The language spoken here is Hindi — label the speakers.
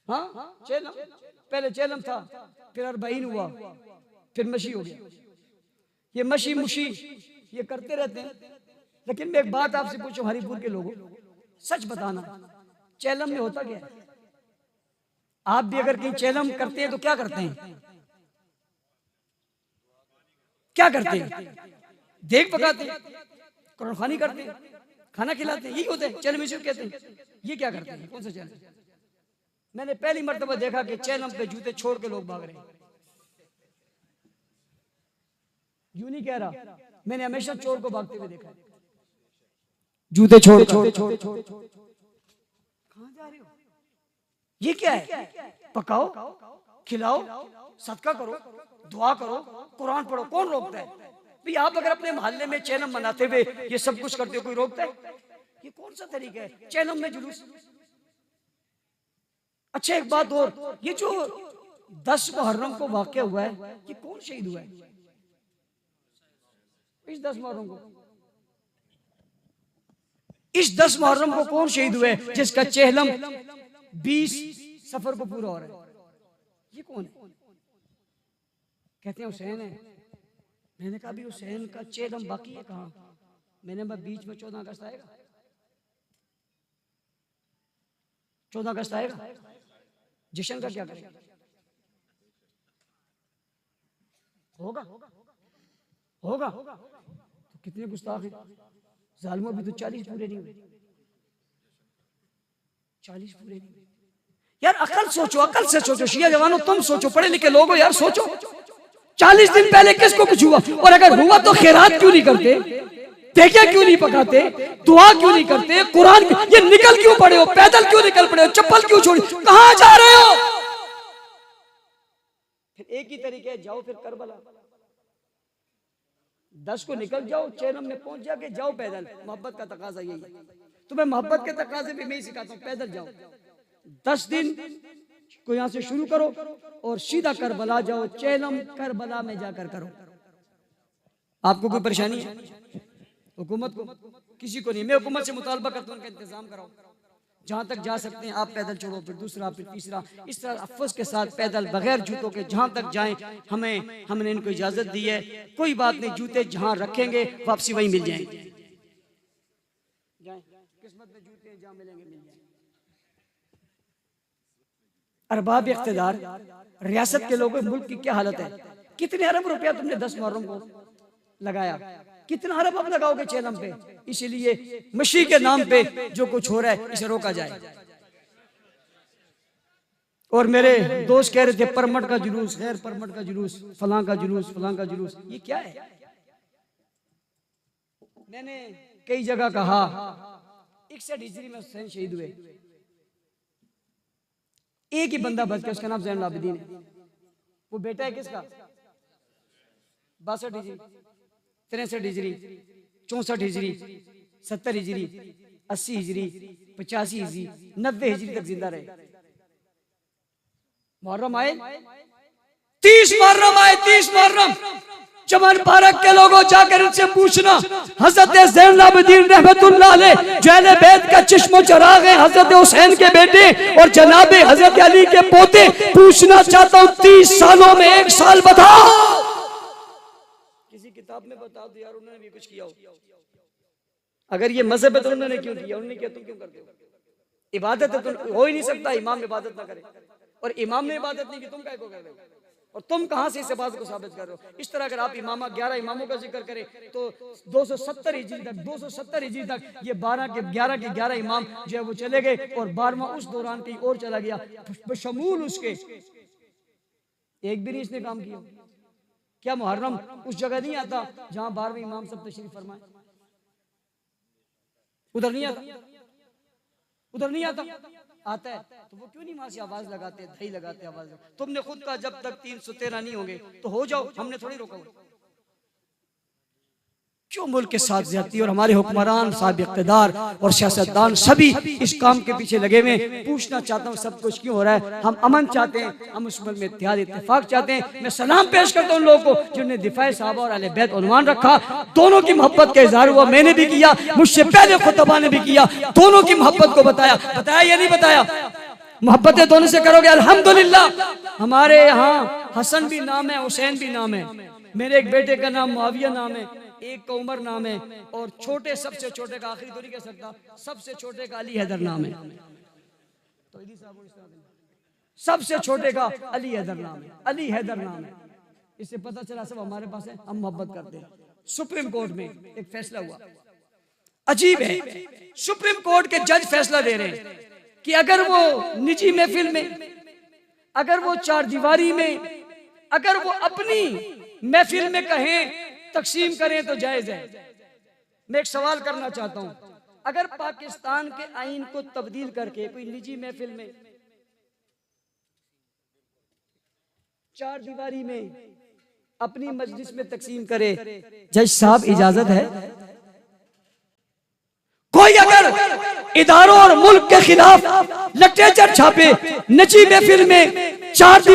Speaker 1: हाँ चेलम, पहले चेलम था, फिर अरबाइन हुआ, फिर मशी हो गया। ये मशी मुशी ये करते रहते हैं। लेकिन मैं एक बात आपसे पूछूं हरिपुर के लोगों, सच बताना, चेलम में होता क्या है? आप भी अगर कहीं चेलम करते हैं तो क्या करते हैं? क्या करते हैं? देख पकाते हैं, कुरान खानी करते हैं, खाना खिलाते हैं, यही होते हैं चेलम इसे कहते हैं। ये क्या करते हैं? कौन सा चेलम? मैंने पहली मर्तबा देखा कि चेलम पे जूते छोड़ के लोग भाग रहे हैं। यूं नहीं कह रहा, मैंने हमेशा चोर को भागते हुए देखा है, जूते छोड़ छोड़ छोड़ छोड़। कहां जा रहे हो? ये क्या है? पकाओ, खिलाओ, सदका करो, दुआ करो, कुरान पढ़ो, कौन रोकता है भाई? आप अगर अपने मोहल्ले में चेलम मनाते हुए ये सब कुछ करते हो, कोई रोकता है? ये कौन सा तरीका है चेलम में जुलूस? अच्छा एक बात और, ये जो 10 मुहर्रम को वाक़या हुआ है, ये कौन शहीद हुआ है इस 10 मुहर्रम को? इस 10 मुहर्रम को कौन शहीद हुआ है जिसका चेहलम 20 सफर को पूरा हो रहा है? ये कौन है? कहते हैं हुसैन है। मैंने कहा भी हुसैन का चेहलम बाकी है कहाँ? मैंने कहा बीच में 14 अगस्त आएगा, 14 अगस्त आएगा, जश्न का क्या करेगा? होगा होगा तो कितने गुस्ताख हैं जालिमों। भी तो 40 पूरे नहीं हुए, 40 पूरे नहीं हुए। यार अकल सोचो, अकल से सोचो, शिया जवानों तुम सोचो, पढ़े लिखे लोग हो यार, सोचो 40 दिन पहले किसको कुछ हुआ? और अगर हुआ तो खैरात क्यों नहीं करते? देखे क्यों नहीं पकाते? दुआ क्यों नहीं करते? कुरान ये निकल क्यों पड़े हो? पैदल क्यों निकल पड़े हो? चप्पल क्यों छोड़ी? कहां जा रहे हो? फिर एक ही तरीके जाओ, फिर करबला 10 को निकल जाओ, चेलम में पहुंच जाके जाओ पैदल। मोहब्बत का तकाजा यही है। तुम्हें मोहब्बत के तकाजे भी मैं ही सिखाता हूं, पैदल जाओ 10 दिन को यहां से शुरू करो और सीधा करबला जाओ, चेलम करबला में जाकर करो। आपको कोई परेशानी है? हुकूमत को किसी को नहीं। मैं हुकूमत से मुतालबा करता हूं उनका इंतजाम कराओ, जहां तक जा सकते हैं आप पैदल छोड़ो, फिर दूसरा, फिर तीसरा, इस तरह अफ़्फ़ज़ के साथ पैदल बगैर जूतों के जहां तक जाएं। हमने इनको इजाजत दी है, कोई बात नहीं, जूते जहां रखेंगे वापसी वहीं मिल जाएंगे। किस्मत में जूते जहां मिलेंगे मिल जाएंगे। अरबाब इख्तिदार, रियासत के लोगों, मुल्क की क्या हालत है? कितने अरब रुपया तुमने 10 मुहर्रम को लगाया? कितना अरब अब लगाओगे चेलम पे? इसलिए मशी के नाम पे जो कुछ हो रहा है इसे रोका जाए। और मेरे दोस्त कह रहे थे परमट का जुलूस, खैर परमट का जुलूस, फलां का जुलूस, फलां का जुलूस, ये क्या है? मैंने कई जगह कहा 61 हिजरी में हुसैन शहीद हुए, एक ही बंदा बच गया, उसका नाम ज़ैनुल आबिदीन है। वो बेटा है किसका? 62 हिजरी, 63 हिजरी, 64 हिजरी, 70 हिजरी, 80 हिजरी, 85 हिजरी, 90 हिजरी तक जिंदा रहे। मुहर्रम आए 30 मुहर्रम आए, 30 मुहर्रम। चमन पार्क के लोगों जाकर इनसे पूछना, हजरत ज़ैनुल आबिदीन रहमतुल्लाह अलैह जो अहले बैत का चिश्मो चराग है, हजरत हुसैन के बेटे और जनाबे हजरत अली के पोते, पूछना चाहता हूँ 30 सालों में एक साल बताओ, किसी किताब में बता दो यार उन्होंने भी कुछ किया हो। अगर ये मजहब है तो उन्होंने क्यों किया? उन्होंने किया तुम क्यों करते हो? इबादत है तो हो ही नहीं सकता इमाम इबादत ना करे, और इमाम ने इबादत नहीं की, तुम क्या कर रहे हो? और तुम कहां से इस बात को साबित कर रहे हो? इस तरह अगर आप 11 इमामों का जिक्र करें तो 270 हिजरी तक, 270 हिजरी तक ये 11 के 11 इमाम जो है वो चले गए, और 12वां उस दौरान कहीं और चला गया, बशमूल उसके एक भी नहीं इसने काम किया। क्या मुहर्रम उस जगह नहीं आता जहां 12वें इमाम सब तशरीफ फरमाए? उधर नहीं आता, उधर नहीं आता, आता है तो वो क्यों नहीं वहां से आवाज लगाते, धई लगाते आवाज? तुमने खुद कहा जब तक 313 नहीं होंगे तो हो जाओ, हमने थोड़ी रोका। क्यों मुल्क के साथ ज्यादती? और हमारे हुक्मरान साहब इक़्तिदार और सियासतदान सभी इस काम के पीछे लगे हुए। पूछना चाहता हूँ सब कुछ क्यों हो रहा है? हम अमन चाहते हैं, हम उस मुल्क में इत्तेहाद इत्तेफाक चाहते हैं। मैं सलाम पेश करता हूँ उन लोगों को जिन्होंने दिफाए सहाबा और अहले बैत उन्वान रखा। दोनों की मोहब्बत का इजहार हुआ, मैंने भी किया, मुझसे पहले खुतबा ने भी किया, दोनों की मोहब्बत को बताया या नहीं बताया? मोहब्बतें दोनों से करोगे अल्हम्दुलिल्लाह। हमारे यहाँ हसन भी नाम है, हुसैन भी नाम है। मेरे एक बेटे का नाम मुआविया नाम है, एक का उमर नाम है, और छोटे सबसे छोटे का आखिरी तो नहीं कह सकता, सबसे छोटे का अली हैदर नाम है। सबसे छोटे का अली हैदर नाम है, अली हैदर नाम है। इससे पता चला सब हमारे पास है, हम मोहब्बत करते हैं। सुप्रीम कोर्ट में एक फैसला हुआ, अजीब है। सुप्रीम कोर्ट के जज फैसला दे रहे हैं कि अगर वो निजी महफिल में, अगर वो चार दीवारी में, अगर वो अपनी महफिल में कहें तकसीम करें तो जायज है। मैं एक सवाल करना चाहता हूं, अगर पाकिस्तान के आईन को तब्दील करके कोई निजी महफिल में, चार दीवारी में, अपनी मजलिस में तकसीम करे, जज साहब इजाजत है? कोई अगर इदारों और मुल्क के खिलाफ लिटरेचर छापे, निजी महफिल में, चार